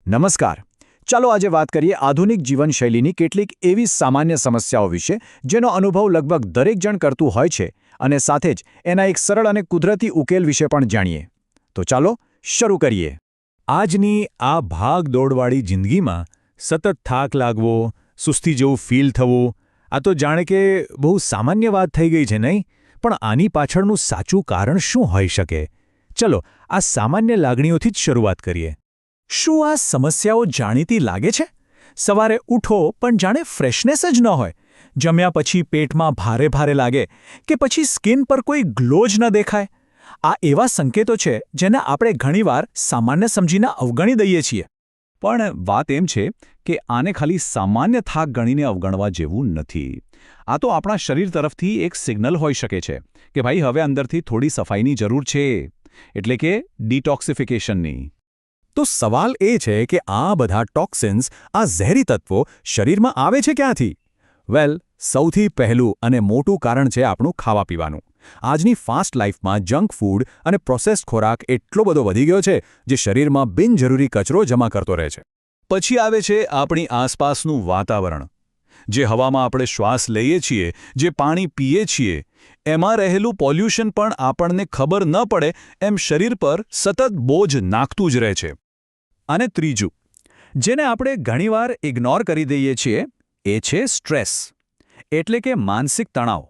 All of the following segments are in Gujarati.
નમસ્કાર. ચાલો આજે વાત કરીએ આધુનિક જીવનશૈલીની કેટલીક એવી સામાન્ય સમસ્યાઓ વિશે જેનો અનુભવ લગભગ દરેક જણ કરતું હોય છે અને સાથે જ એના એક સરળ અને કુદરતી ઉકેલ વિશે પણ જાણીએ. તો ચાલો શરૂ કરીએ. આજની આ ભાગ-દોડવાળી જિંદગીમાં સતત થાક લાગવો, સુસ્તી જેવું ફીલ થવું, આ તો જાણે કે બહુ સામાન્ય વાત થઈ ગઈ છે નહીં? પણ આની પાછળનું સાચું કારણ શું હોઈ શકે? ચલો આ સામાન્ય લાગણીઓથી જ શરૂઆત કરીએ. શું આ સમસ્યાઓ જાણીતી લાગે છે? સવારે ઉઠો પણ જાણે ફ્રેશનેસ જ ન હોય, જમ્યા પછી પેટમાં ભારે ભારે લાગે કે પછી સ્કિન પર કોઈ ગ્લો જ ન દેખાય. આ એવા સંકેતો છે જેને આપણે ઘણીવાર સામાન્ય સમજીને અવગણી દઈએ છીએ. પણ વાત એમ છે કે આને ખાલી સામાન્ય થાક ગણીને અવગણવા જેવું નથી. આ તો આપણા શરીર તરફથી એક સિગ્નલ હોઈ શકે છે કે ભાઈ હવે અંદરથી થોડી સફાઈની જરૂર છે, એટલે કે ડિટોક્સિફિકેશનની. તો સવાલ એ છે કે આ બધા ટોક્સિન્સ, આ ઝેરી તત્વો શરીરમાં આવે છે ક્યાંથી? વેલ, સૌથી પહેલું અને મોટું કારણ છે આપણું ખાવા પીવાનું. આજની ફાસ્ટ લાઈફમાં જંક ફૂડ અને પ્રોસેસ્ડ ખોરાક એટલો બધો વધી ગયો છે જે શરીરમાં બિનજરૂરી કચરો જમા કરતો રહે છે. પછી આવે છે આપણી આસપાસનું વાતાવરણ. જે હવામાં આપણે શ્વાસ લઈએ છીએ, જે પાણી પીએ છીએ, એમાં રહેલું પોલ્યુશન પણ આપણને ખબર ન પડે એમ શરીર પર સતત બોજ નાખતું જ રહે છે. અને ત્રીજું, જેને આપણે ઘણીવાર ઇગ્નોર કરી દઈએ છીએ, એ છે સ્ટ્રેસ, એટલે કે માનસિક તણાવ.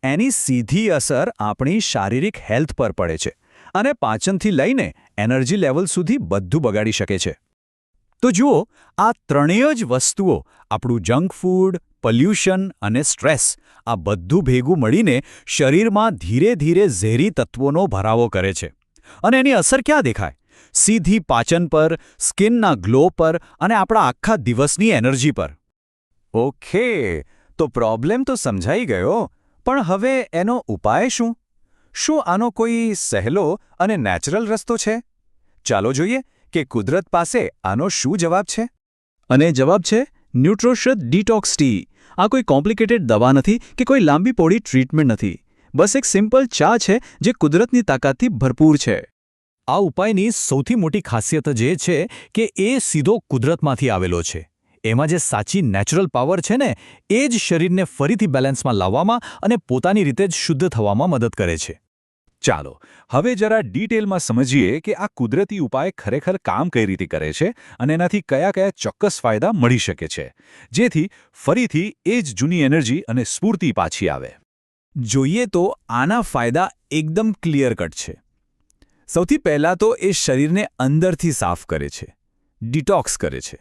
એની સીધી અસર આપણી શારીરિક હેલ્થ પર પડે છે અને પાચનથી લઈને એનર્જી લેવલ સુધી બધું બગાડી શકે છે. તો જુઓ, આ ત્રણેય જ વસ્તુઓ, આપણું જંક ફૂડ, પોલ્યુશન અને સ્ટ્રેસ, આ બધું ભેગું મળીને શરીરમાં ધીરે ધીરે ઝેરી તત્વોનો ભરાવો કરે છે. અને એની અસર ક્યાં દેખાય? સીધી પાચન પર, સ્કિનના ગ્લો પર અને આપણા આખા દિવસની એનર્જી પર. ઓકે, તો પ્રોબ્લેમ તો સમજાઈ ગયો, પણ હવે એનો ઉપાય શું? શું આનો કોઈ સહેલો અને નેચરલ રસ્તો છે? ચાલો જોઈએ કે કુદરત પાસે આનો શું જવાબ છે. અને જવાબ છે ન્યુટ્રોશિયસ ડિટોક્સ ટી. આ કોઈ કોમ્પ્લિકેટેડ દવા નથી કે કોઈ લાંબી પોળી ટ્રીટમેન્ટ નથી. બસ એક સિમ્પલ ચા છે જે કુદરતની તાકાતથી ભરપૂર છે. આ ઉપાયની સૌથી મોટી ખાસિયત જ એ છે કે એ સીધો કુદરતમાંથી આવેલો છે. એમાં જે સાચી નેચરલ પાવર છે ને, એ જ શરીરને ફરીથી બેલેન્સમાં લાવવામાં અને પોતાની રીતે જ શુદ્ધ થવામાં મદદ કરે છે. ચાલો હવે જરા ડિટેલમાં સમજીએ કે આ કુદરતી ઉપાય ખરેખર કામ કઈ રીતે કરે છે અને એનાથી કયા કયા ચોક્કસ ફાયદા મળી શકે છે, જેથી ફરીથી એ જ જૂની એનર્જી અને સ્ફૂર્તિ પાછી આવે. જોઈએ તો આના ફાયદા એકદમ ક્લિયર કટ છે. સૌથી પહેલાં તો એ શરીરને અંદરથી સાફ કરે છે, ડિટોક્સ કરે છે.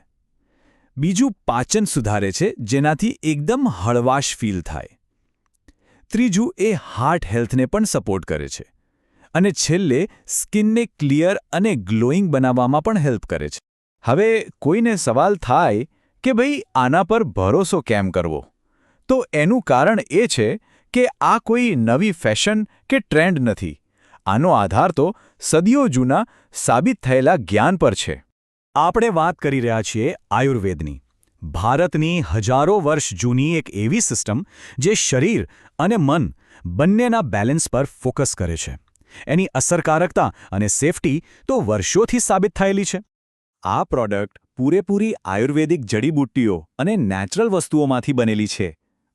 બીજું, પાચન સુધારે છે, જેનાથી એકદમ હળવાશ ફીલ થાય. ત્રીજું, એ હાર્ટ હેલ્થને પણ સપોર્ટ કરે છે. અને છેલ્લે, સ્કિનને ક્લિયર અને ગ્લોઈંગ બનાવવામાં પણ હેલ્પ કરે છે. હવે કોઈને સવાલ થાય કે ભાઈ આના પર ભરોસો કેમ કરવો? તો એનું કારણ એ છે કે આ કોઈ નવી ફેશન કે ટ્રેન્ડ નથી. આનો આધાર તો સદીઓ જૂના સાબિત થયેલા જ્ઞાન પર છે. આપણે વાત કરી રહ્યા છીએ આયુર્વેદની. ભારતની હજારો વર્ષ જૂની એક એવી સિસ્ટમ જે શરીર અને મન બંનેના બેલેન્સ પર ફોકસ કરે છે. એની અસરકારકતા અને સેફટી તો વર્ષોથી સાબિત થયેલી છે. આ પ્રોડક્ટ પૂરેપૂરી આયુર્વેદિક જડીબુટ્ટીઓ અને નેચરલ વસ્તુઓમાંથી બનેલી છે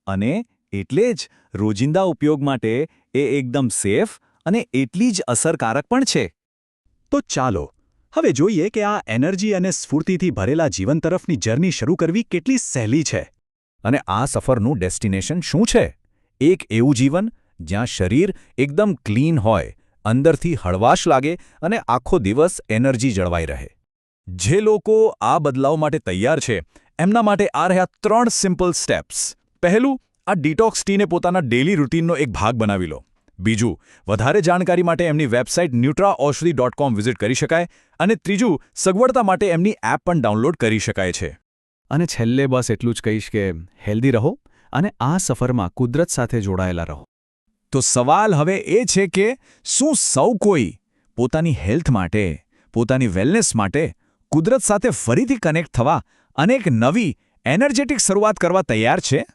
અને એટલે જ રોજિંદા ઉપયોગ માટે એ એકદમ સેફ અને એટલી જ અસરકારક પણ છે. તો ચાલો હવે જોઈએ કે આ એનર્જી અને સ્ફૂર્તિથી ભરેલા જીવન તરફની જર્ની શરૂ કરવી કેટલી સહેલી છે. અને આ સફરનું ડેસ્ટિનેશન શું છે? એક એવું જીવન જ્યાં શરીર એકદમ ક્લીન હોય, અંદરથી હળવાશ લાગે અને આખો દિવસ એનર્જી જળવાઈ રહે. જે લોકો આ બદલાવ માટે તૈયાર છે, એમના માટે આ રહ્યા 3 સિમ્પલ સ્ટેપ્સ. પહેલું, આ ડિટોક્સ ટીને પોતાના ડેલી રૂટીનનો એક ભાગ બનાવી લો. બીજું, વધારે જાણકારી માટે એમની વેબસાઇટ nutraaushadhi.com વિઝિટ કરી શકાય. અને ત્રીજું, સગવડતા માટે એમની એપ પણ ડાઉનલોડ કરી શકાય છે. અને છેલ્લે બસ એટલું જ કહીશ કે હેલ્ધી રહો અને આ સફરમાં કુદરત સાથે જોડાયેલા રહો. તો સવાલ હવે એ છે કે શું સૌ કોઈ પોતાની હેલ્થ માટે, પોતાની વેલનેસ માટે કુદરત સાથે ફરીથી કનેક્ટ થવા અને એક નવી એનર્જેટિક શરૂઆત કરવા તૈયાર છે?